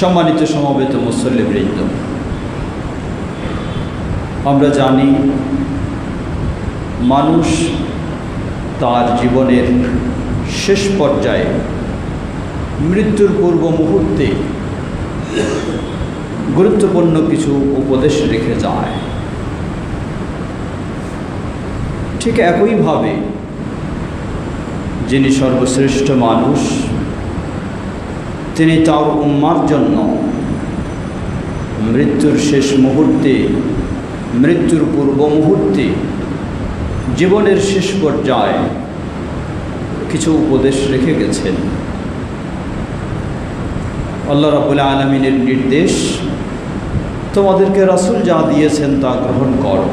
সম্মানিত সমবেত মুসল্লিবৃন্দ, আমরা জানি মানুষ তার জীবনের শেষ পর্যায়ে মৃত্যুর পূর্ব মুহূর্তে গুরুত্বপূর্ণ কিছু উপদেশ রেখে যায়। ঠিক একইভাবে যিনি সর্বশ্রেষ্ঠ মানুষ, তিনি তার উম্মার জন্য মৃত্যুর শেষ মুহূর্তে, মৃত্যুর পূর্ব মুহূর্তে, জীবনের শেষ পর্যায়ে কিছু উপদেশ রেখে গেছেন। আল্লাহ রাব্বুল আলামিনের নির্দেশ, তোমাদেরকে রাসূল যা দিয়েছেন তা গ্রহণ করো,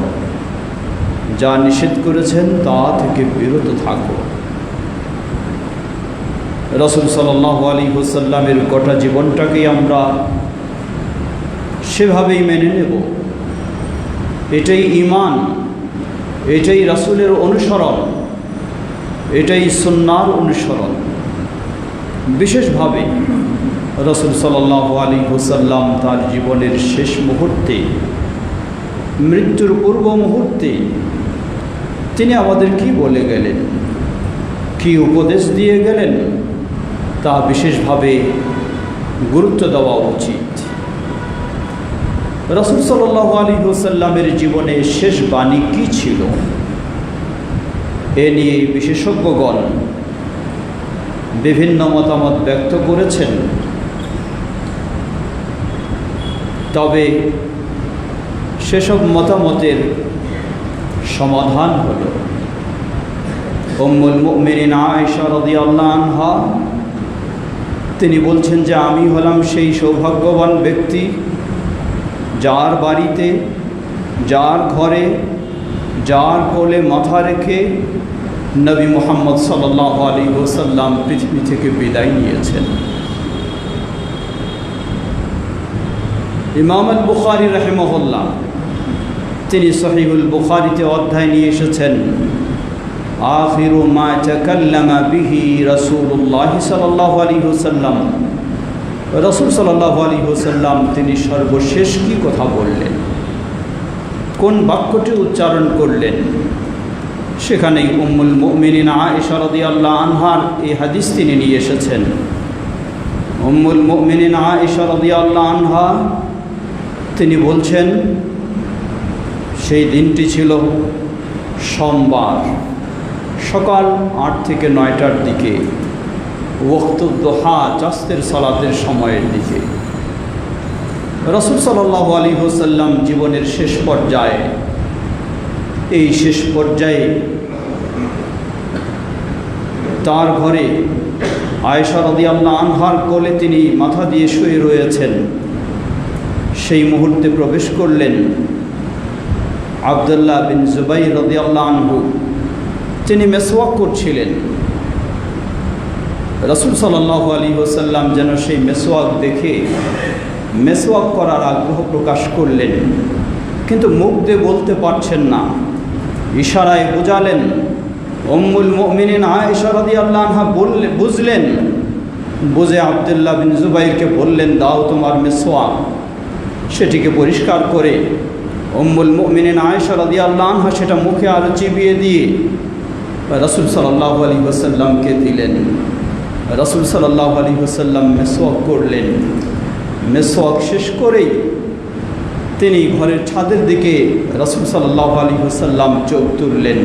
যা নিষেধ করেছেন তা থেকে বিরত থাকো। রাসূল সাল্লাল্লাহু আলাইহি ওয়াসাল্লামের গোটা জীবনটাকেই আমরা সেভাবেই মেনে নেব। এটাই ঈমান, এটাই রাসূলের অনুসরণ, এটাই সুন্নাহর অনুসরণ। বিশেষভাবে রাসূল সাল্লাল্লাহু আলাইহি ওয়াসাল্লাম তার জীবনের শেষ মুহূর্তে, মৃত্যুর পূর্ব মুহূর্তে তিনি আমাদের কি বলে গেলেন, কি উপদেশ দিয়ে গেলেন, তা বিশেষভাবে গুরুত্ব দেওয়া উচিত। রাসূল সাল্লাল্লাহু আলাইহি ওয়াসাল্লামের জীবনে শেষ বাণী কী ছিল, এ নিয়ে বিশেষজ্ঞগণ বিভিন্ন মতামত ব্যক্ত করেছেন। তবে সেসব মতামতের সমাধান হল, উম্মুল মুমিনিন আয়েশা রাদিয়াল্লাহু আনহা তিনি বলছেন যে আমি হলাম সেই সৌভাগ্যবান ব্যক্তি যার বাড়িতে, যার ঘরে, যার কোলে মাথা রেখে নবী মুহাম্মদ সাল্লাল্লাহু আলাইহি ওয়াসাল্লাম পৃথিবী থেকে বিদায় নিয়েছেন। ইমাম আল বুখারী রাহিমাহুল্লাহ তিনি সহিহুল বুখারীতে অধ্যায় নিয়ে এসেছেন, আখিরু মা তাকাল্লামা বিহি রাসূলুল্লাহ সাল্লাল্লাহু আলাইহি ওয়াসাল্লাম। রাসূল সাল্লাল্লাহু আলাইহি ওয়াসাল্লাম তিনি সর্বশেষ কি কথা বললেন, কোন বাক্যটি উচ্চারণ করলেন, সেখানেই উম্মুল মুমিনিন আয়েশা রাদিয়াল্লাহু আনহার এই হাদিস তিনি নিয়ে এসেছেন। উম্মুল মুমিনিন আয়েশা রাদিয়াল্লাহু আনহা তিনি বলছেন, সেই দিনটি ছিল সোমবার, সকাল 8 থেকে 9টার দিকে, ওয়াক্তুদ দুহা, চাস্তের সালাতের সময়ের দিকে। রাসূল সাল্লাল্লাহু আলাইহি ওয়াসাল্লাম জীবনের শেষ পর্যায়ে, এই শেষ পর্যায়ে তার ঘরে আয়েশা রাদিয়াল্লাহু আনহার কোলে তিনি মাথা দিয়ে শুয়ে রয়েছেন। সেই মুহূর্তে প্রবেশ করলেন আব্দুল্লাহ বিন জুবাইর রাদিয়াল্লাহু আনহু, তিনি মেসওয়াক করছিলেন। রাসূল সাল্লাল্লাহু আলাইহি ওয়াসাল্লাম যেন সেই মেসওয়াক দেখে মেসওয়াক করার আগ্রহ প্রকাশ করলেন, কিন্তু মুখ দিয়ে বলতে পারছেন না, ইশারায় বোঝালেন। উম্মুল মুমিনিন আয়েশা রাদিয়াল্লাহু আনহা বুঝলেন, বুঝে আব্দুল্লাহ বিন জুবাইরকে বললেন, দাও তোমার মেসওয়াক। সেটিকে পরিষ্কার করে উম্মুল মুমিনিন আয়েশা রাদিয়াল্লাহু আনহা সেটা মুখে আরো চিবিয়ে দিয়ে রাসূল সাল্লাল্লাহু আলাইহি ওয়াসাল্লামকে দিলেন। রাসূল সাল্লাল্লাহু আলাইহি ওয়াসাল্লাম মেসওয়াক করলেন। মেসওয়াক শেষ করেই তিনি ঘরের ছাদের দিকে রাসূল সাল্লাল্লাহু আলাইহি ওয়াসাল্লাম চোখ তুললেন।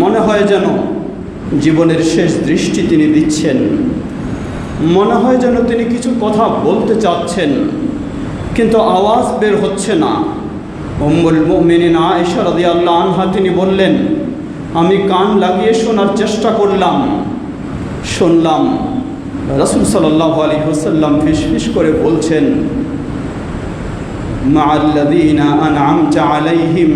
মনে হয় যেন জীবনের শেষ দৃষ্টি তিনি দিচ্ছেন, মনে হয় যেন তিনি কিছু কথা বলতে চাচ্ছেন, কিন্তু আওয়াজ বের হচ্ছে না। উম্মুল মুমিনিন আয়েশা রাদিয়াল্লাহু আনহা তিনি বললেন, আমি কান লাগিয়ে শোনার চেষ্টা করলাম, শুনলাম রাসূল সাল্লাল্লাহু আলাইহি ওয়াসাল্লাম ফিসফিস করে বলছেন, মা'আল্লাযীনা আন'আমতা আলাইহিম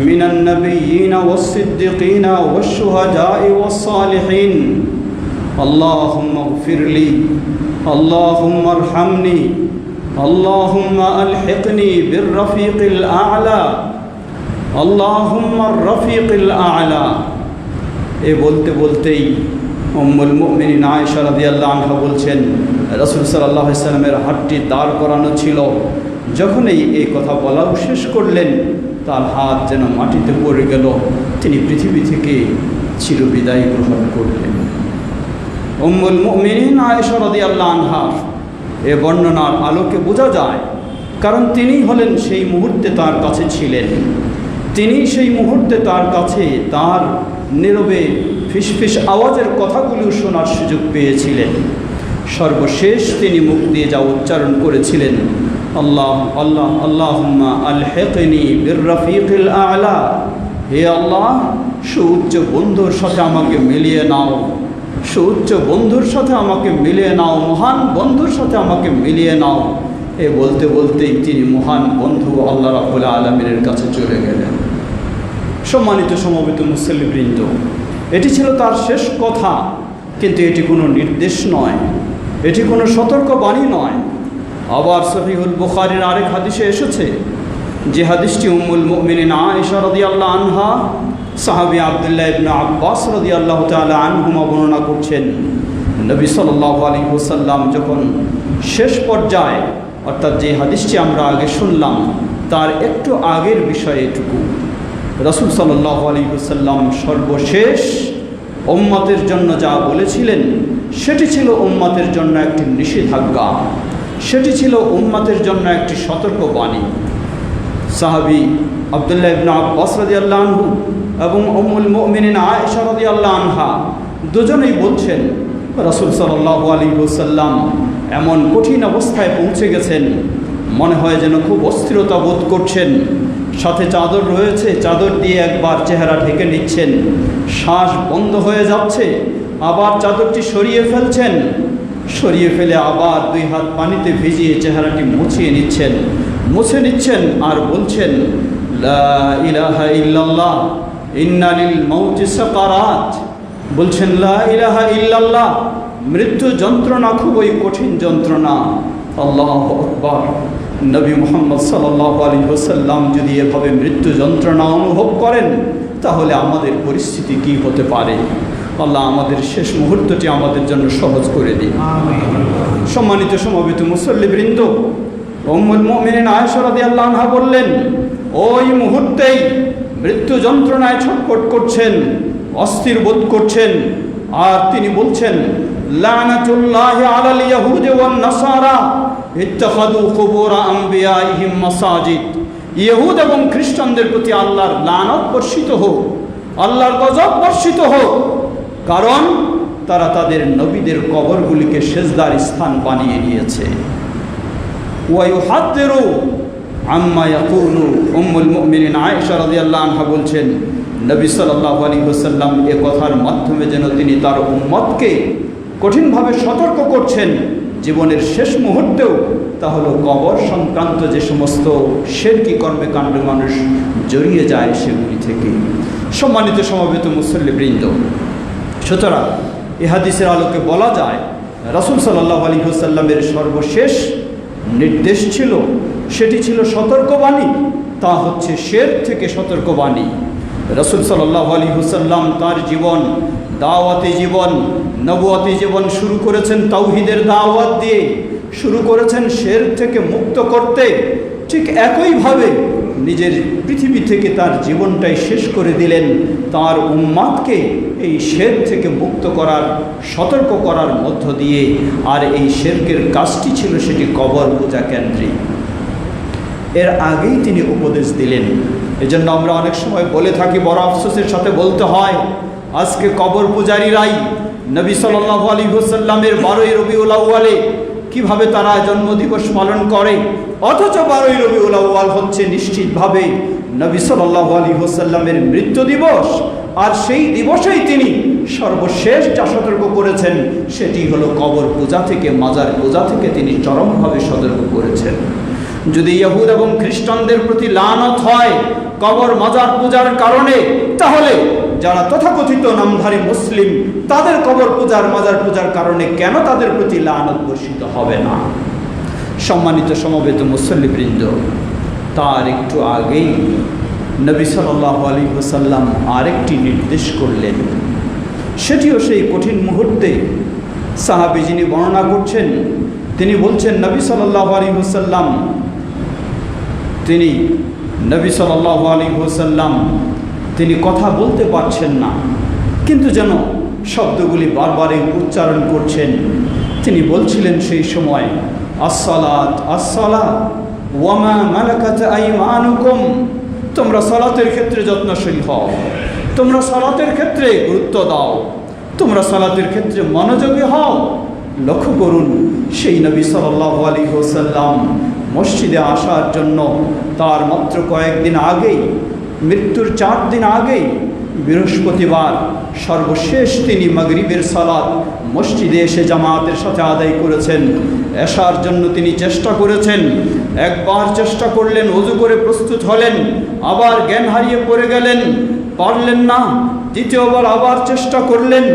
মিনান নাবিয়্যিনা ওয়াস-সিদ্দীকিনা ওয়াশ-শুহাদা'i ওয়াস-সালিহিন, আল্লাহুম্মা ইগফিরলি, আল্লাহুম্মা আরহামনি, আল্লাহুম্মা আলহিকনি বির-রাফীকিল আ'লা, আল্লাহুম্মা আর-রাফীকিল আ'লা। এ বলতে বলতেই উম্মুল মুমিনিন আয়েশা রাদিয়াল্লাহু আনহা বলছেন, রাসূল সাল্লাল্লাহু আলাইহি সাল্লামের হাতটি দাঁড় করানো ছিল। যখনই এই কথা বলাও শেষ করলেন, তার হাত যেন মাটিতে পড়ে গেল, তিনি পৃথিবী থেকে চিরবিদায় গ্রহণ করলেন। উম্মুল মুমিনিন আয়েশা রাদিয়াল্লাহু আনহা এ বর্ণনার আলোকে বোঝা যায়, কারণ তিনি হলেন সেই মুহূর্তে তার কাছে ছিলেন, তিনি সেই মুহূর্তে তার কাছে তার নীরবে ফিসফিস আওয়াজের কথাগুলো শোনার সুযোগ পেয়েছিলেন। সর্বশেষ তিনি মুখ দিয়ে যা উচ্চারণ করেছিলেন, আল্লাহ আল্লাহ আল্লাহুম্মা আলহিকনি বিররফিকিল আ'লা, হে আল্লাহ সুউচ্চ বন্ধুর সাথে আমাকে মিলিয়ে নাও, সুউচ্চ বন্ধুর সাথে আমাকে মিলিয়ে নাও, মহান বন্ধুর সাথে আমাকে মিলিয়ে নাও। এ বলতে বলতেই তিনি মহান বন্ধু আল্লাহ রাব্বুল আলামিনের কাছে চলে গেলেন। সম্মানিত সমবেত মুসল্লিবৃন্দ, এটি ছিল তার শেষ কথা, কিন্তু এটি কোনো নির্দেশ নয়, এটি কোনো সতর্কবাণী নয়। আবার সহিহুল বুখারীর আরেক হাদিসে এসেছে, যে হাদিসটি উম্মুল মুমিনিন আয়েশা রাদিয়াল্লাহু আনহা সাহাবী আব্দুল্লাহ ইবনে আব্বাস রাদিয়াল্লাহু তাআলা আনহুমা বর্ণনা করছেন। নবী সাল্লাল্লাহু আলাইহি ওয়াসাল্লাম যখন শেষ পর্যায়ে, অর্থাৎ যে হাদিসটি আমরা আগে শুনলাম তার একটু আগের বিষয় এটুকু, রাসূল সাল্লাল্লাহু আলাইহি ওয়াসাল্লাম সর্বশেষ উম্মতের জন্য যা বলেছিলেন সেটি ছিল উম্মতের জন্য একটি নিষেধাজ্ঞা, সেটি ছিল উম্মতের জন্য একটি সতর্কবাণী। সাহাবী আব্দুল্লাহ ইবনে আব্বাস রাদিয়াল্লাহু আনহু এবং উম্মুল মুমিনিন আয়েশা রাদিয়াল্লাহু আনহা দুজনেই বলছেন, রাসূল সাল্লাল্লাহু আলাইহি ওয়াসাল্লাম এমন কঠিন অবস্থায় পৌঁছে গেছেন, মনে হয় যেন খুব অস্থিরতা বোধ করছেন, সাথে চাদর রয়েছে, চাদর দিয়ে একবার চেহারা ঢেকে নিচ্ছেন, শ্বাস বন্ধ হয়ে যাচ্ছে, আবার চাদরটি সরিয়ে ফেলছেন, সরিয়ে ফেলে আবার দুই হাত পানিতে ভিজিয়ে চেহারাটি মুছে নিচ্ছেন আর বলছেন, লা ইলাহা ইল্লাল্লাহ ইন্না লিল মাউতি সাকারাত, বলছেন লা ইলাহা ইল্লাল্লাহ, মৃত্যু যন্ত্রণা খুবই কঠিন যন্ত্রণা। আল্লাহু আকবার। নবী মুহাম্মদ সাল্লাল্লাহু আলাইহি ওয়াসাল্লাম যদি এভাবে মৃত্যু যন্ত্রণা অনুভব করেন, তাহলে আমাদের পরিস্থিতি কি হতে পারে? আল্লাহ আমাদের শেষ মুহূর্তটি আমাদের জন্য সহজ করে দিন। সম্মানিত সমবেত মুসল্লিবৃন্দ, উম্মুল মুমিনিন আয়েশা রাদিয়াল্লাহু আনহা বললেন, ওই মুহূর্তেই মৃত্যু যন্ত্রণায় ছটফট করছেন, অস্থির বোধ করছেন, আর তিনি বলছেন, লানাতুল্লাহি আলাল ইয়াহুদি ওয়ান নাসারা ইত্তাখাযু কুবুর আমবিয়াইহিম মাসাজিদ, ইহুদ এবং খ্রিস্টানদের প্রতি আল্লাহর লানত বর্ষিত হোক, আল্লাহর গজব বর্ষিত হোক, কারণ তারা তাদের নবীদের কবরগুলিকে সেজদার স্থান বানিয়ে নিয়েছে। ওয়া ইউহাদ্দিরু আম্মা ইয়াকুলু, উম্মুল মুমিনিন আয়েশা রাদিয়াল্লাহু আনহা বলছেন, নবী সাল্লাল্লাহু আলাইহি ওয়াসাল্লাম এ কথার মাধ্যমে যেন তিনি তার উম্মতকে কঠিনভাবে সতর্ক করছেন জীবনের শেষ মুহূর্তেও, তা হলো কবর সংক্রান্ত যে সমস্ত শিরকি কর্মকাণ্ডে মানুষ জড়িয়ে যায় সেগুলি থেকে। সম্মানিত সমবেত মুসল্লিবৃন্দ, সুতরাং এ হাদিসের আলোকে বলা যায় রাসূল সাল্লাল্লাহু আলাইহি ওয়াসাল্লামের সর্বশেষ নির্দেশ ছিল, সেটি ছিল সতর্কবাণী, তা হচ্ছে শিরক থেকে সতর্কবাণী। রাসূল সাল্লাল্লাহু আলাইহি ওয়াসাল্লাম তার জীবন, দাওয়াতি জীবন, নবুয়তি জীবন শুরু করেছেন তাওহীদের দাওয়াত দিয়ে, শুরু করেছেন শিরক থেকে মুক্ত করতে। ঠিক একইভাবে নিজের পৃথিবী থেকে তার জীবনটাই শেষ করে দিলেন তার উম্মাতকে এই শিরক থেকে মুক্ত করার, সতর্ক করার মধ্য দিয়ে। আর এই শিরকের কাজটি ছিল সেটি কবর পূজা কেন্দ্রিক। এর আগেই তিনি উপদেশ দিলেন। এজন্য আমরা অনেক সময় বলে থাকি, বড় আফসোসের সাথে বলতে হয়, আজকে কবর পূজারীরাই নবী সাল্লাল্লাহু আলাইহি ওয়াসাল্লামের 12ই রবিউল আউয়ালে কিভাবে তারা জন্মদিবস পালন করে, অথচ 12ই রবিউল আউয়াল হচ্ছে নিশ্চিতভাবে নবী সাল্লাল্লাহু আলাইহি ওয়াসাল্লামের মৃত্যু দিবস। আর সেই দিবসেই তিনি সর্বশেষ যা সতর্ক করেছেন সেটি হলো কবর পূজা থেকে, মাজার পূজা থেকে তিনি চরমভাবে সতর্ক করেছেন। যদি ইহুদ এবং খ্রিস্টানদের প্রতি লানত হয় কবর মাজার পূজার কারণে, তাহলে যারা তথাকথিত নামধারী মুসলিম তাদের কবর পূজার, মাজার পূজার কারণে কেন তাদের প্রতি লানত বর্ষিত হবে না? সম্মানিত সমবেত মুসল্লিবৃন্দ, তার একটু আগেই নবী সাল্লাল্লাহু আলাইহি ওয়াসাল্লাম আরেকটি নির্দেশ করলেন, সেটিও সেই কঠিন মুহূর্তে। সাহাবী যিনি বর্ণনা করছেন তিনি বলছেন নবী সাল্লাল্লাহু আলাইহি ওয়াসাল্লাম তিনি কথা বলতে পারছেন না, কিন্তু যেন শব্দগুলি বারবারই উচ্চারণ করছেন। তিনি বলছিলেন সেই সময়, আসসালাত আসসালাত ওয়া মা মালাকাত আইমানুকুম, তোমরা সালাতের ক্ষেত্রে যত্নশীল হও, তোমরা সালাতের ক্ষেত্রে গুরুত্ব দাও, তোমরা সালাতের ক্ষেত্রে মনোযোগী হও। লক্ষ্য করুন, সেই নবী সাল্লাল্লাহু আলাইহি ওয়াসাল্লাম মসজিদে আসার জন্য তার মাত্র কয়েকদিন আগেই, মৃত্যুর 4 দিন আগেই, বৃহস্পতিবার সর্বশেষ তিনি মাগরিবের সালাত মসজিদে এসে জামাতের সাথে আদায় করেছেন। এশার জন্য তিনি চেষ্টা করেছেন, একবার চেষ্টা করলেন, ওযু করে প্রস্তুত হলেন, আবার জ্ঞান হারিয়ে পড়ে গেলেন, পারলেন না। দ্বিতীয়বার আবার চেষ্টা করলেন,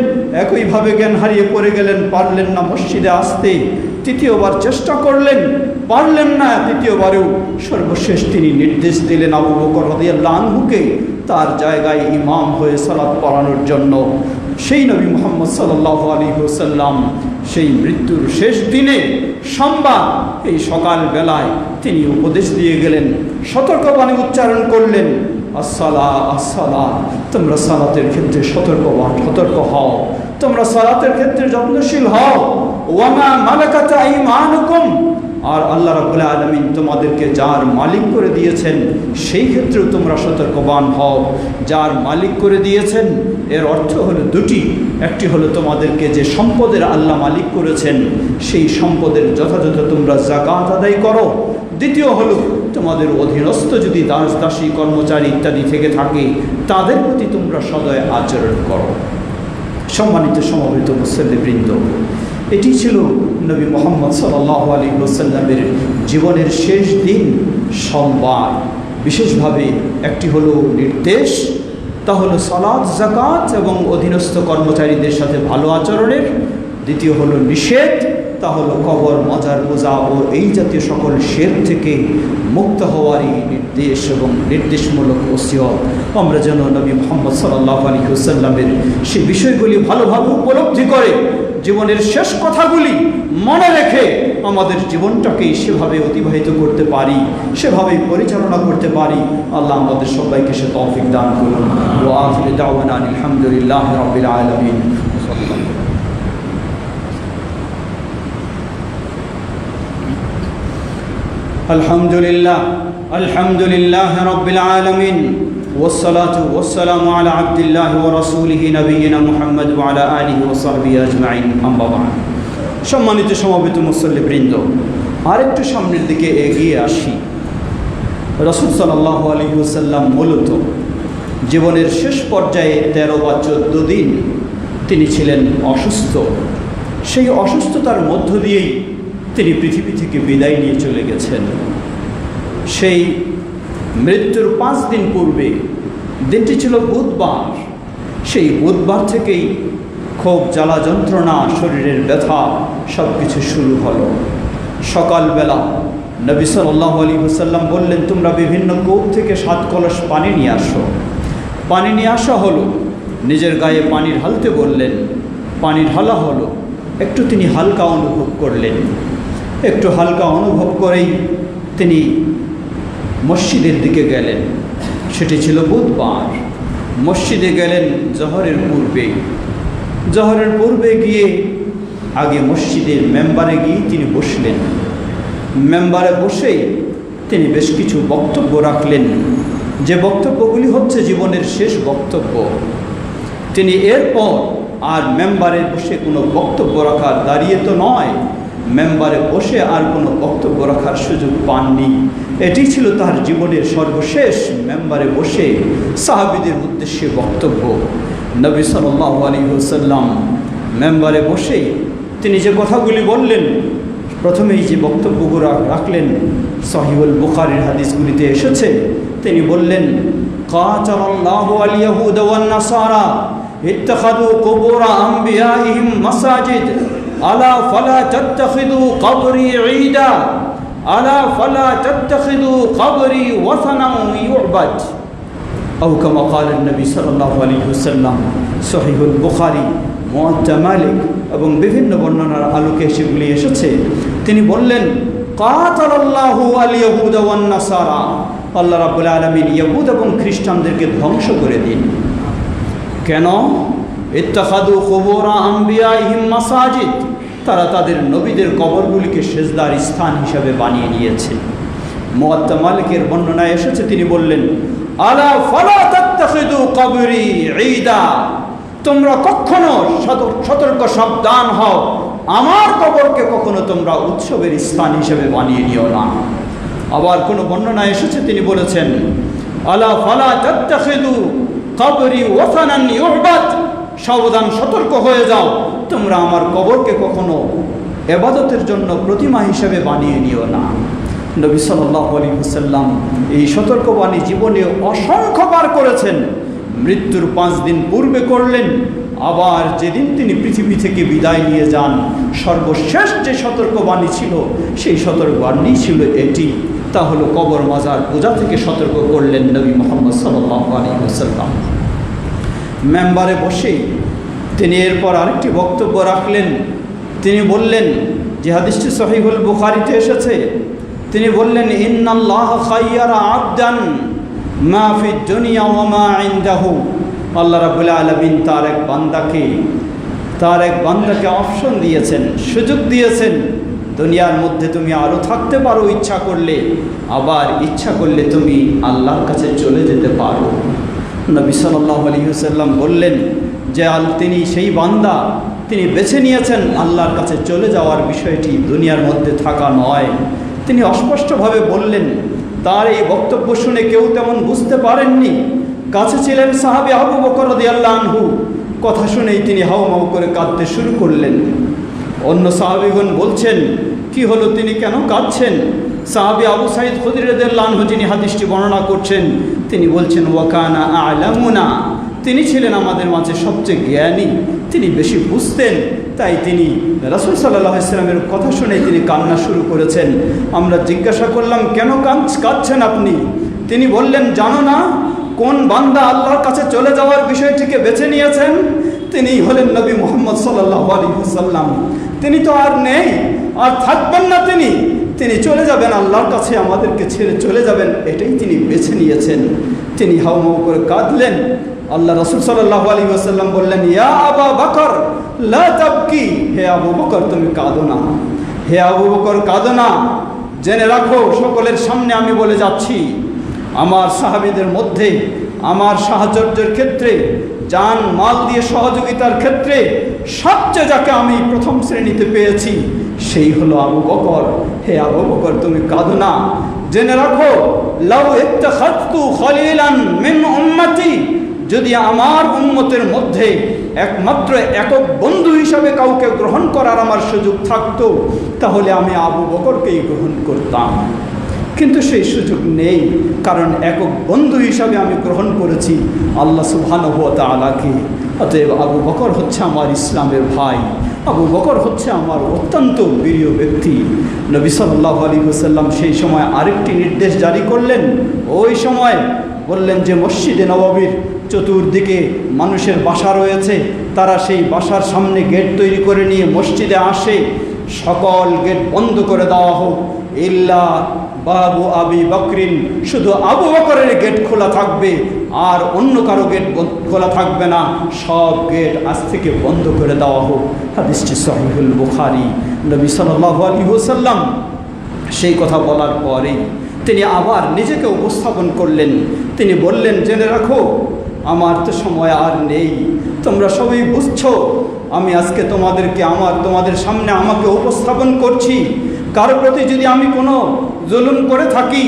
একইভাবে জ্ঞান হারিয়ে পড়ে গেলেন, পারলেন না মসজিদে আসতে। তৃতীয়বার চেষ্টা করলেন, পারলেন না। তৃতীয়বারেও সর্বশেষ তিনি নির্দেশ দিলেন আবু বকর রাদিয়াল্লাহু আনহুকে তার জায়গায় ইমাম হয়ে সালাত পড়ানোর জন্য। সেই নবী মুহাম্মদ সাল্লাল্লাহু আলাইহি ওয়াসাল্লাম সেই মৃত্যুর শেষ দিনে সোমবার এই সকাল বেলায় তিনি উপদেশ দিয়ে গেলেন, সতর্কবাণী উচ্চারণ করলেন, আসসালা আসসালা, তোমরা সালাতের ক্ষেত্রে সতর্ক হও, তোমরা সালাতের ক্ষেত্রে যত্নশীল হও। ওয়া মা মালাকাত আইমানুকুম, আর আল্লাহ রাব্বুল আলামিন তোমাদেরকে যার মালিক করে দিয়েছেন সেই ক্ষেত্রেও তোমরা সতর্কবান হও। যার মালিক করে দিয়েছেন এর অর্থ হলো দুটি। একটি হলো তোমাদেরকে যে সম্পদের আল্লাহ মালিক করেছেন সেই সম্পদের যথাযথ তোমরা যাকাত আদায় করো। দ্বিতীয় হলো তোমাদের অধীনস্থ যদি দাস দাসী কর্মচারী ইত্যাদি থেকে থাকে তাদের প্রতি তোমরা সদয় আচরণ করো। সম্মানিত সমবেত মুসল্লিবৃন্দ, এটি ছিল নবী মুহাম্মদ সাল্লাল্লাহু আলাইহি ওয়াসাল্লামের জীবনের শেষ দিন সোমবার। বিশেষভাবে একটি হলো নির্দেশ, তা হলো সালাত, যাকাত এবং অধীনস্থ কর্মচারীদের সাথে ভালো আচরণের। দ্বিতীয় হলো নিষেধ, তা হলো কবর, মাজার পূজা ও এই জাতীয় সকল শিরক থেকে মুক্ত হওয়ারই নির্দেশ এবং নির্দেশমূলক ওসিয়ত। আমরা যেন নবী মুহাম্মদ সাল্লাল্লাহু আলাইহি ওয়াসাল্লামের সেই বিষয়গুলি ভালোভাবে উপলব্ধি করে জীবনের শেষ কথাগুলি মনে রেখে আমাদের জীবনটাকে সেভাবে অতিবাহিত করতে পারি, সেভাবেই পরিচালনা করতে পারি। আল্লাহ আমাদের সবাইকে সে তৌফিক দান করুন। ওয়া আখিরু দাওয়ানা আলহামদুলিল্লাহি রাব্বিল আলামিন। আলহামদুলিল্লাহ রাব্বিল আলামিন, ওয়াসসালাতু ওয়াসসালামু আলা আবদিল্লাহি ওয়া রাসূলিহি নবিয়িনা মুহাম্মদ ওয়া আলা আলিহি ওয়া সাহবিহি আজমাইন, আম্মা বা'দ। সম্মানিত সমবেত মুসল্লিবৃন্দ, আরেকটু সামনের দিকে এগিয়ে আসি। রাসূল সাল্লাল্লাহু আলাইহি ওয়াসাল্লাম মূলত জীবনের শেষ পর্যায়ে 13 বা 14 দিন তিনি ছিলেন অসুস্থ। সেই অসুস্থতার মধ্য দিয়েই তিনি পৃথিবী থেকে বিদায় নিয়ে চলে গেছেন। সেই মৃত্যুর 5 দিন পূর্বে, দিনটি ছিল বুধবার, সেই বুধবার থেকেই খুব জ্বালা যন্ত্রণা, শরীরের ব্যথা সব কিছু শুরু হলো। সকালবেলা নবী সাল্লাল্লাহু আলাইহি ওয়াসাল্লাম বললেন, তোমরা বিভিন্ন কূপ থেকে 7 কলস পানি নিয়ে আসো। পানি নিয়ে আসা হলো, নিজের গায়ে পানি ঢালতে বললেন, পানি ঢালা হলো। একটু তিনি হালকা অনুভব করলেন, একটু হালকা অনুভব করেই তিনি মসজিদের দিকে গেলেন। সেটি ছিল বুধবার। মসজিদে গেলেন জোহরের পূর্বে। জোহরের পূর্বে গিয়ে আগে মসজিদের মেম্বারে গিয়ে তিনি বসলেন। মেম্বারে বসেই তিনি বেশ কিছু বক্তব্য রাখলেন, যে বক্তব্যগুলি হচ্ছে জীবনের শেষ বক্তব্য। তিনি এরপর আর মেম্বারে বসে কোনো বক্তব্য রাখার, দাঁড়িয়ে তো নয়, মেম্বারে বসে আর কোনো বক্তব্য রাখার সুযোগ পাননি। এটি ছিল তার জীবনের সর্বশেষ মেম্বারে বসে সাহাবীদের উদ্দেশ্যে বক্তব্য। নবী সাল্লাল্লাহু আলাইহি ওয়াসাল্লাম মেম্বারে বসে তিনি যে কথাগুলি বললেন, প্রথমেই যে বক্তব্যগুলো রাখলেন সহিহুল বুখারীর হাদিসগুলিতে এসেছে। তিনি বললেন, কাতালাল্লাহু আল ইয়াহুদা ওয়ান নাসারা ইত্তাখাযু কুবুর আমবিয়াইহিম মাসাজিদ আলা ফালা তাত্তাখিযু কবরি ঈদা আলা ফালা তাত্তাখিযু কবরি ওয়াসানান ইউবাদ আও কামা ক্বালা নবী সাল্লাল্লাহু আলাইহি ওয়াসাল্লাম, সহিহুল বুখারী মুআত্তা মালিক এবং বিভিন্ন বর্ণনার আলোকে সেগুলি এসেছে। তিনি বললেন, কাতালাল্লাহু আল ইয়াহুদা ওয়ান নাসারা, আল্লাহ রাব্বুল আলামিন ইহুদ এবং খ্রিস্টানদেরকে ধ্বংস করে দিন। কেন? ইত্তাখাযু কুবুরা আম্বিয়াইহিম মাসাজিদ, তারা তাদের নবীদের কবরগুলিকে সেজদার স্থান হিসাবে বানিয়ে নিয়েছে। মুআত্তা মালিকের বর্ণনায় এসেছে, তিনি বললেন, আলা ফালা তাত্তাখিযু কবরি ঈদা, তোমরা কখনো সতর্ক সাবধান হও, আমার কবরকে কখনো তোমরা উৎসবের স্থান হিসেবে বানিয়ে নিও না। আবার কোনো বর্ণনায় এসেছে, তিনি বলেছেন, আলা ফালা তাত্তাখিযু কবরি ওয়াসানান ইউবাদ, সাবধান সতর্ক হয়ে যাও, তোমরা আমার কবরকে কখনো ইবাদতের জন্য প্রতিমা হিসেবে বানিয়ে নিও না। নবী সাল্লাল্লাহু আলাইহি ওয়াসাল্লাম এই সতর্কবাণী জীবনে অসংখ্যবার করেছেন। মৃত্যুর 5 দিন পূর্বে করলেন, আবার যেদিন তিনি পৃথিবী থেকে বিদায় নিয়ে যান, সর্বশেষ যে সতর্কবাণী ছিল সেই সতর্কবাণী ছিল এটি, তা হলো কবর মাজার পূজা থেকে সতর্ক করলেন নবী মুহাম্মদ সাল্লাল্লাহু আলাইহি ওয়াসাল্লাম। মেম্বারে বসে তিনি এরপর আরেকটি বক্তব্য রাখলেন। তিনি বললেন, যে হাদিসটি সহিহুল বুখারীতে এসেছে, তিনি বললেন, ইন্নাল্লাহ খায়্যারা আবদান মা ফি দুনিয়া ওয়া মা ইনদাহু, আল্লাহ রাব্বুল আলামিন তার এক বান্দাকে অপশন দিয়েছেন, সুযোগ দিয়েছেন, দুনিয়ার মধ্যে তুমি আরও থাকতে পারো ইচ্ছা করলে, আবার ইচ্ছা করলে তুমি আল্লাহর কাছে চলে যেতে পারো। নবী সাল্লাল্লাহু আলাইহি ওয়াসাল্লাম বললেন যে তিনি সেই বান্দা, তিনি বেছে নিয়েছেন আল্লাহর কাছে চলে যাওয়ার বিষয়টি, দুনিয়ার মধ্যে থাকা নয়। তিনি অস্পষ্টভাবে বললেন। তার এই বক্তব্য শুনে কেউ তেমন বুঝতে পারেননি। কাছে ছিলেন সাহাবী আবু বকর রাদিয়াল্লাহু আনহু। কথা শুনেই তিনি হাউমাউ করে কাঁদতে শুরু করলেন। অন্য সাহাবীগণ বলছেন, কি হলো, তিনি কেন কাঁদছেন? সাহাবী আবু সাঈদ খুদরী রাদিয়াল্লাহু আনহু যিনি হাদিসটি বর্ণনা করছেন, তিনি বলছেন, ওয়া কানা আ'লামুনা, তিনি ছিলেন আমাদের মাঝে সবচেয়ে জ্ঞানী, তিনি বেশি বুঝতেন, তাই তিনি রাসূল সাল্লাল্লাহু আলাইহি ওয়াসাল্লামের কথা শুনে তিনি কান্না শুরু করেছেন। আমরা জিজ্ঞাসা করলাম, কেন কাঁদছেন আপনি? তিনি বললেন, জানো না কোন বান্দা আল্লাহর কাছে চলে যাওয়ার বিষয়টিকে বেছে নিয়েছেন? তিনি হলেন নবী মুহাম্মদ সাল্লাল্লাহু আলাইহি ওয়াসাল্লাম। তিনি তো আর নেই, আর থাকবেন না, তিনি চলে যাবেন আল্লাহর কাছে, আমাদেরকে ছেড়ে চলে যাবেন, এটাই তিনি বেছে নিয়েছেন। তিনি হাউমাউ করে কাঁদলেন। আল্লাহ রাসূল সাল্লাল্লাহু আলাইহি ওয়াসাল্লাম বললেন, ইয়া আবু বকর লা তাবকি, হে আবু বকর তুমি কাঁদো না, হে আবু বকর কাঁদো না। জেনে রাখো, সকলের সামনে আমি বলে যাচ্ছি, আমার সাহাবীদের মধ্যে আমার সাহায্যের ক্ষেত্রে, জান মাল দিয়ে সহযোগিতার ক্ষেত্রে সবচেয়ে যাকে আমি প্রথম শ্রেণীতে পেয়েছি সেই হলো আবু বকর। হে আবু বকর তুমি কাঁদো না। জেনে রাখো, লাউ ইত্তাখাযতু খলিলান মিন উম্মতি, যদি আমার উম্মতের মধ্যে একমাত্র একক বন্ধু হিসাবে কাউকে গ্রহণ করার আমার সুযোগ থাকতো, তাহলে আমি আবু বকরকেই গ্রহণ করতাম। কিন্তু সেই সুযোগ নেই, কারণ একক বন্ধু হিসাবে আমি গ্রহণ করেছি আল্লাহ সুবহানাহু ওয়া তাআলাকে। অতএব আবু বকর হচ্ছে আমার ইসলামের ভাই, আবু বকর হচ্ছে আমার অত্যন্ত প্রিয় ব্যক্তি। নবী সাল্লাল্লাহু আলাইহি ওয়াসাল্লাম সেই সময় আরেকটি নির্দেশ জারি করলেন। ওই সময় বললেন যে মসজিদে নববীর চতুর্দিকে মানুষের বাসা রয়েছে, তারা সেই বাসার সামনে গেট তৈরি করে নিয়ে মসজিদে আসে, সকল গেট বন্ধ করে দেওয়া হোক, ইল্লা বাবু আবি বকরিন, শুধু আবু বকরের গেট খোলা থাকবে, আর অন্য কারো গেট খোলা থাকবে না, সব গেট আজ থেকে বন্ধ করে দেওয়া হোক। হাদিসটি সহিহুল বুখারী। নবী সাল্লাল্লাহু আলাইহি ওয়াসাল্লাম সেই কথা বলার পরে তিনি আবার নিজেকে উপস্থাপন করলেন। তিনি বললেন, জেনে রাখো, আমার তো সময় আর নেই, তোমরা সবাই বুঝছো, আমি আজকে তোমাদের সামনে আমাকে উপস্থাপন করছি। কারো প্রতি যদি আমি কোনো জুলুম করে থাকি,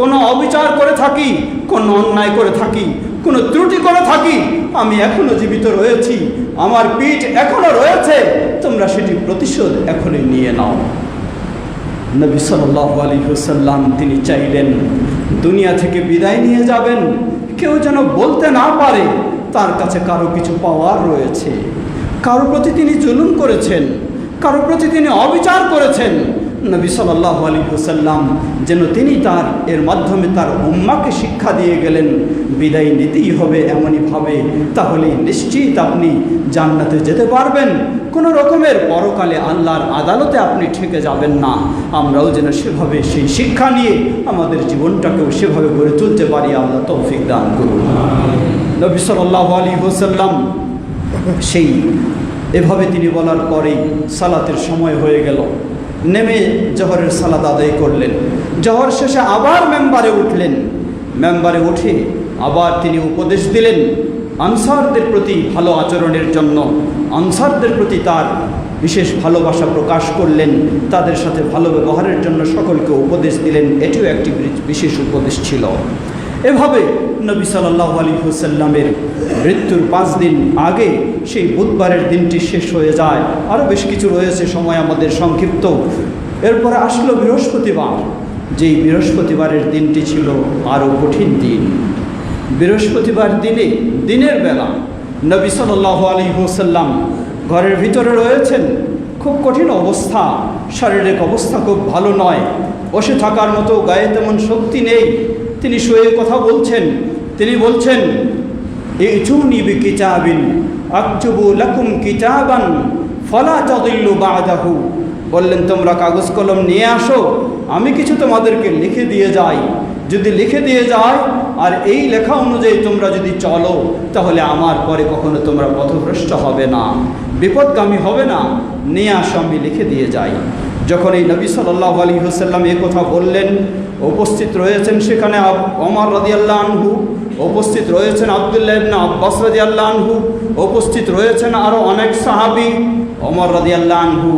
কোনো অবিচার করে থাকি, কোনো অন্যায় করে থাকি, কোনো ত্রুটি করে থাকি, আমি এখনো জীবিত রয়েছি, আমার পিঠ এখনো রয়েছে, তোমরা সেটি প্রতিশোধ এখনই নিয়ে নাও। নবী সাল্লাল্লাহু আলাইহি ওয়াসাল্লাম তিনি চাইলেন দুনিয়া থেকে বিদায় নিয়ে যাবেন, কেউ যেন বলতে না পারে তার কাছে কারো কিছু পাওয়ার রয়েছে। কারো প্রতি তিনি জুলুম করেছেন, কারো প্রতি তিনি অবিচার করেছেন। নবী সাল্লাল্লাহু আলাইহি ওয়াসাল্লাম যেন তিনি তার এর মাধ্যমে তার উম্মাকে শিক্ষা দিয়ে গেলেন বিদায় নিতেই হবে এমনইভাবে, তাহলে নিশ্চিত আপনি জান্নাতে যেতে পারবেন, কোনো রকমের পরকালে আল্লাহর আদালতে আপনি ঠেকে যাবেন না। আমরাও যেন সেভাবে সেই শিক্ষা নিয়ে আমাদের জীবনটাকেও সেভাবে গড়ে তুলতে পারি, আল্লাহ তৌফিক দান করুন। নবী সাল্লাল্লাহু আলাইহি ওয়াসাল্লাম সেই এভাবে তিনি বলার পরেই সালাতের সময় হয়ে গেল, নেমে জহরের সালাত আদায় করলেন। জহর শেষে আবার মেম্বারে উঠলেন। মেম্বারে উঠে আবার তিনি উপদেশ দিলেন আনসারদের প্রতি ভালো আচরণের জন্য। আনসারদের প্রতি তার বিশেষ ভালোবাসা প্রকাশ করলেন, তাদের সাথে ভালো ব্যবহারের জন্য সকলকে উপদেশ দিলেন। এটিও একটি বিশেষ উপদেশ ছিল। এভাবে নবী সাল্লাল্লাহু আলাইহি ওয়াসাল্লামের মৃত্যুর 5 দিন আগে সেই বুধবারের দিনটি শেষ হয়ে যায়। আরও বেশ কিছু রয়েছে, সময় আমাদের সংক্ষিপ্ত। এরপরে আসলো বৃহস্পতিবার। যেই বৃহস্পতিবারের দিনটি ছিল আরও কঠিন দিন। বৃহস্পতিবার দিনের বেলা নবী সাল্লাল্লাহু আলাইহি ওয়াসাল্লাম ঘরের ভিতরে রয়েছেন। খুব কঠিন অবস্থা, শারীরিক অবস্থা খুব ভালো নয়, বসে থাকার মতো গায়ে তেমন শক্তি নেই। তিনি শুয়ে কথা বলছেন। তিনি বলছেন ইতুনি বিকিতাবিন আকতুবু লাকুম কিতাবান ফালা তাদিল্লু বা'দাহু। বললেন তোমরা কাগজ কলম নিয়ে আসো, আমি কিছু তোমাদেরকে লিখে দিয়ে যাই। যদি লিখে দিয়ে যায় আর এই লেখা অনুযায়ী তোমরা যদি চলো, তাহলে আমার পরে কখনো তোমরা পথভ্রষ্ট হবে না, বিপদগামী হবে না। নিয়ে আসো, আমি লিখে দিয়ে যাই। যখন এই নবী সাল্লাল্লাহু আলাইহি ওয়াসাল্লাম এই কথা বললেন, উপস্থিত রয়েছেন সেখানে ওমর রাদিয়াল্লাহু আনহু, উপস্থিত রয়েছেন আব্দুল্লাহ ইবনে আব্বাস রাদিয়াল্লাহু আনহু, উপস্থিত রয়েছেন আরও অনেক সাহাবী। ওমর রাদিয়াল্লাহু আনহু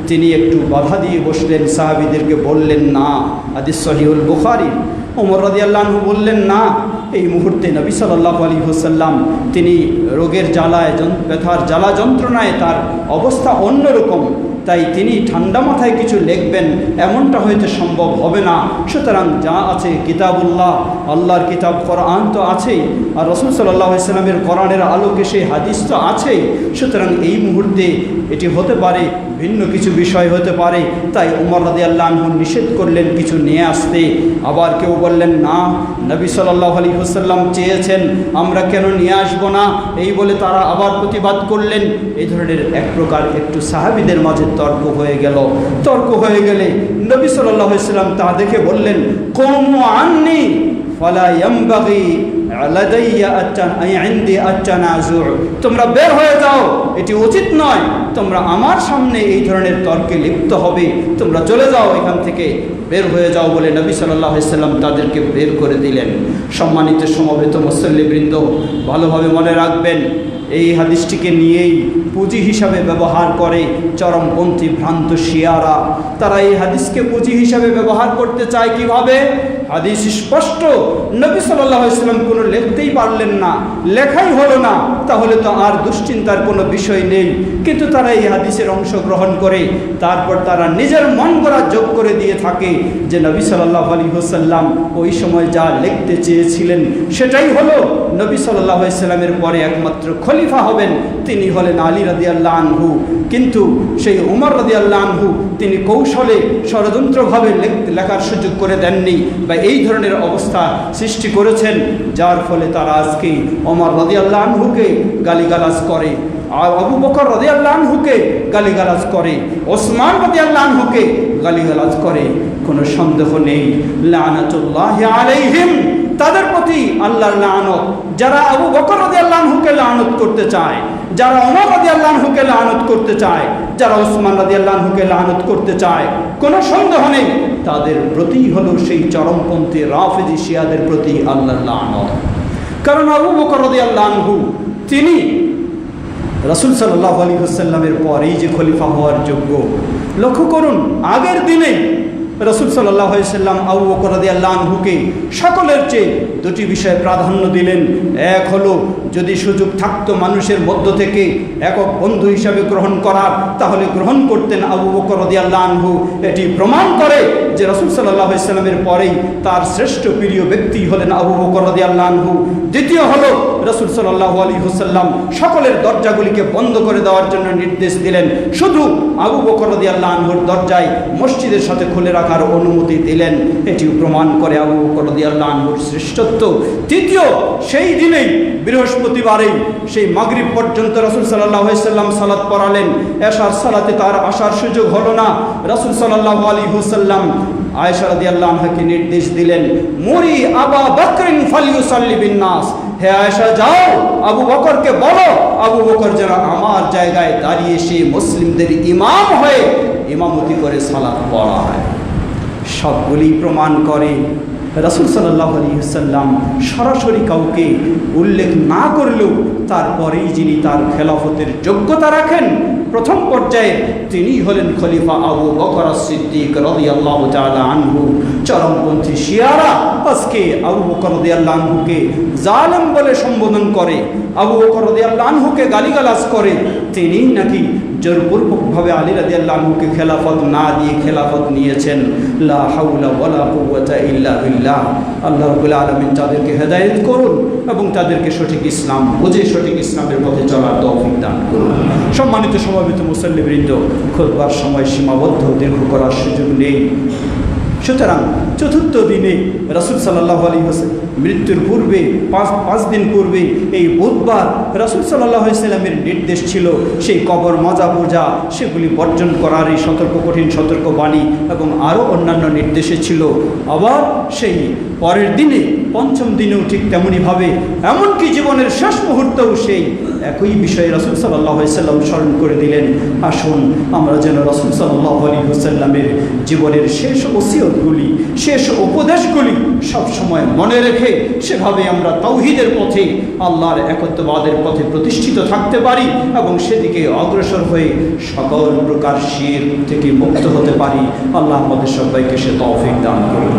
তিনি একটু বাধা দিয়ে বসলেন, সাহাবীদেরকে বললেন না। হাদিস সহিহুল বুখারী। ওমর রাদিয়াল্লাহু আনহু বললেন না, এই মুহূর্তে নবী সাল্লাল্লাহু আলাইহি ওয়াসাল্লাম তিনি রোগের জ্বালায়, ব্যথার জ্বালা যন্ত্রণায় তার অবস্থা অন্যরকম, তাই তিনি ঠান্ডা মাথায় কিছু লিখবেন এমনটা হয়তো সম্ভব হবে না। সুতরাং যা আছে কিতাবুল্লাহ, আল্লাহর কিতাব কোরআন তো আছেই, আর রাসূল সাল্লাল্লাহু আলাইহি ওয়াসাল্লামের কোরআনের আলোকে সেই হাদিস তো আছেই। সুতরাং এই মুহূর্তে এটি হতে পারে, ভিন্ন কিছু বিষয় হতে পারে। তাই ওমর রাদিয়াল্লাহু আনহু নিষেধ করলেন কিছু নিয়ে আসতে। আবার কেউ বললেন না, নবী সাল্লাল্লাহু আলাইহি ওয়াসাল্লাম চেয়েছেন, আমরা কেন নিয়ে আসব না, এই বলে তারা আবার প্রতিবাদ করলেন। এই ধরনের এক প্রকার একটু সাহাবীদের মাঝে তর্ক হয়ে গেল। তর্ক হয়ে গেলে নবী সাল্লাল্লাহু আলাইহি ওয়াসাল্লাম তা দেখে বললেন কুমু আন্নি ফালা ইয়ামবাগি লাদাইয়া ইনদি আত-তানাজু। তোমরা বের হয়ে যাও, এটি উচিত নয়, তোমরা আমার সামনে এই ধরনের তর্কে লিপ্ত হবে, তোমরা চলে যাও এখান থেকে, বের হয়ে যাও বলে নবী সাল্লাল্লাহু আলাইহি ওয়াসাল্লাম তাদেরকে বের করে দিলেন। সম্মানিত সমবেত মুসল্লিবৃন্দ, ভালোভাবে মনে রাখবেন, এই হাদিসটিকে নিয়েই পুঁজি হিসাবে ব্যবহার করে চরমপন্থী ভ্রান্ত শিয়ারা। তারা এই হাদিসকে পুঁজি হিসাবে ব্যবহার করতে চায় কিভাবে? হাদিস স্পষ্ট, নবী সাল্লাল্লাহু আলাইহি ওয়াসাল্লাম কোনো লিখতেই পারলেন না, লেখাই হলো না, তাহলে তো আর দুশ্চিন্তার কোনো বিষয় নেই। কিন্তু তারা এই হাদিসের অংশ গ্রহণ করে তারপর তারা নিজের মন গড়া যোগ করে দিয়ে থাকে যে নবী সাল্লাল্লাহু আলাইহি ওয়াসাল্লাম ওই সময় যা লিখতে চেয়েছিলেন সেটাই হলো। নবী সাল্লাল্লাহু আলাইহি ওয়াসাল্লামের পরে একমাত্র খলিফা হবেন তিনি হলেন আলী রাদিয়াল্লাহু আনহু। কিন্তু সেই ওমর রাদিয়াল্লাহু আনহু তিনি কৌশলে ষড়যন্ত্রভাবে লেখার সুযোগ করে দেননি বা এই ধরনের অবস্থা সৃষ্টি করেছেন, যার ফলে তারা আজকে ওমর রাদিয়াল্লাহু আনহুকে গালিগালাজ করে, আর আবু বকর রাদিয়াল্লাহু আনহুকে গালিগালাজ করে, ওসমান রাদিয়াল্লাহু আনহুকে গালিগালাজ করে। কোনো সন্দেহ নেই, লানাতুল্লাহি আলাইহিম, তাদের প্রতি আল্লাহর লানত। যারা আবু বকর রাদিয়াল্লাহু আনহুকে লানত করতে চায়, যারা ওমর রাদিয়াল্লাহু আনহুকে লানত করতে চায়, যারা ওসমান রাদিয়াল্লাহু আনহুকে লানত করতে চায়, কোনো সন্দেহ নেই তাদের প্রতি হলো সেই চরমপন্থী রাফিজি শিয়াদের প্রতি আল্লাহর লানত। কারণ আবু বকর রাদিয়াল্লাহু আনহু তিনি রাসূল সাল্লাল্লাহু আলাইহি ওয়াসাল্লামের পরেই যে খলিফা হওয়ার যোগ্য। লক্ষ্য করুন, আগের দিনে রাসূল সাল্লাল্লাহু আলাইহি সাল্লাম আবু বকর রাদিয়াল্লাহু আনহুকে সকলের চেয়ে দুটি বিষয়ে প্রাধান্য দিলেন। এক হলো, যদি সুযোগ থাকতো মানুষের মধ্য থেকে একক বন্ধু হিসাবে গ্রহণ করার, তাহলে গ্রহণ করতেন আবু বকর রাদিয়াল্লাহু আনহু। এটি প্রমাণ করে যে রাসূল সাল্লাল্লাহু আলাইহি সাল্লামের পরেই তার শ্রেষ্ঠ প্রিয় ব্যক্তি হলেন আবু বকর রাদিয়াল্লাহু আনহু। দ্বিতীয় হলো, রাসূল সাল্লাল্লাহু আলাইহি ওয়াসাল্লাম সকলের দরজাগুলিকে বন্ধ করে দেওয়ার জন্য নির্দেশ দিলেন, শুধু আবু বকর রাদিয়াল্লাহু আনহুর দরজায় মসজিদের সাথে খুলে রাখার অনুমতি দিলেন। এটিও প্রমাণ করে আবু বকর রাদিয়াল্লাহু আনহুর শ্রেষ্ঠত্ব। তৃতীয়, সেই দিনেই বৃহস্পতিবারেই সেই মাগরিব পর্যন্ত রাসূল সাল্লাল্লাহু আলাইহি ওয়াসাল্লাম সালাত পড়ালেন। এশার সালাতে তার আসার সুযোগ হলো না। রাসূল সাল্লাল্লাহু আলাইহি ওয়াসাল্লাম আয়েশা রাদিয়াল্লাহু আনহাকে নির্দেশ দিলেন, মুরি আবা বকরিন ফালিউসাল্লি বিন নাস, হে আয়েশা যাও আবু বকরকে বলো আবু বকর যেন আমার জায়গায় দাঁড়িয়ে সে মুসলিমদের ইমাম হয়ে ইমামতি করে সালাত পড়ায়। সবগুলি প্রমাণ করে রাসূল সাল্লাল্লাহু আলাইহি ওয়াসাল্লাম সরাসরি কাউকে উল্লেখ না করলেও তারপরেই যিনি তার খেলাফতের যোগ্যতা রাখেন প্রথম পর্যায়ে তিনি হলেন খলিফা আবু বকর সিদ্দিক রাদিয়াল্লাহু তাআলা আনহু। চরমপন্থী শিয়ারা আজকে আবু বকর রাদিয়াল্লাহু আনহুকে জালেম বলে সম্বোধন করে, আবু বকর রাদিয়াল্লাহু আনহুকে গালিগালাজ করে। তিনি নাকি জোরপূর্বকভাবে আলী রাদিয়াল্লাহু আনহুকে খেলাফত না দিয়ে খেলাফত নিয়েছেন। লা হাওলা ওয়ালা কুওয়াতা ইল্লা বিল্লাহ। আল্লাহ রাব্বুল আলামিন তাদেরকে হেদায়েত করুন এবং তাদেরকে সঠিক ইসলাম বুঝে সঠিক ইসলামের পথে চলার তৌফিক দান করুন। সম্মানিত সমাবেত মুসল্লিবৃন্দ, খুতবার সময় সীমাবদ্ধ, দীর্ঘ করার সুযোগ নেই। সুতরাং চতুর্থ দিনে রাসূল সাল্লাল্লাহু আলাইহি ওয়াসাল্লাম মৃত্যুর পূর্বে পাঁচ দিন পূর্বে এই বুধবার রাসূল সাল্লাল্লাহু আলাইহি ওয়াসাল্লামের নির্দেশ ছিল সেই কবর মাজা পূজা সেগুলি বর্জন করার এই কঠিন সতর্কবাণী এবং আরও অন্যান্য নির্দেশে ছিল। আবার সেই পরের দিনে পঞ্চম দিনেও ঠিক তেমনইভাবে, এমনকি জীবনের শেষ মুহূর্তেও সেই একই বিষয়ে রাসূল সাল্লাল্লাহু আলাইহি ওয়াসাল্লাম স্মরণ করে দিলেন। আসুন আমরা যেন রাসূল সাল্লাল্লাহু আলাইহি ওয়াসাল্লামের জীবনের শেষ ওসিয়তগুলি, শেষ উপদেশগুলি সবসময় মনে রেখে সেভাবে আমরা তাওহীদের পথে, আল্লাহর একত্ববাদের পথে প্রতিষ্ঠিত থাকতে পারি এবং সেদিকে অগ্রসর হয়ে সকল প্রকার শিরক থেকে মুক্ত হতে পারি। আল্লাহ আমাদের সবাইকে সে তৌফিক দান করুন।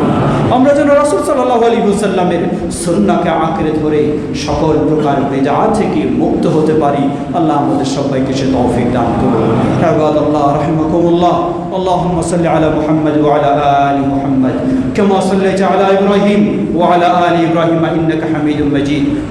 আমরা যেন রাসূল সাল্লাল্লাহু আলাইহি ওয়াসাল্লামের সুন্নাহকে আঁকড়ে ধরে সকল প্রকার বিদআত থেকে মুক্ত হতে পারি। আল্লাহ আমাদের সবাইকে সে তৌফিক দান করুন। ইবাদাল্লাহ রাহিমাকুমুল্লাহ, اللهم صل على محمد وعلى آل محمد كما صليت على إبراهيم وعلى آل إبراهيم إنك حميد مجيد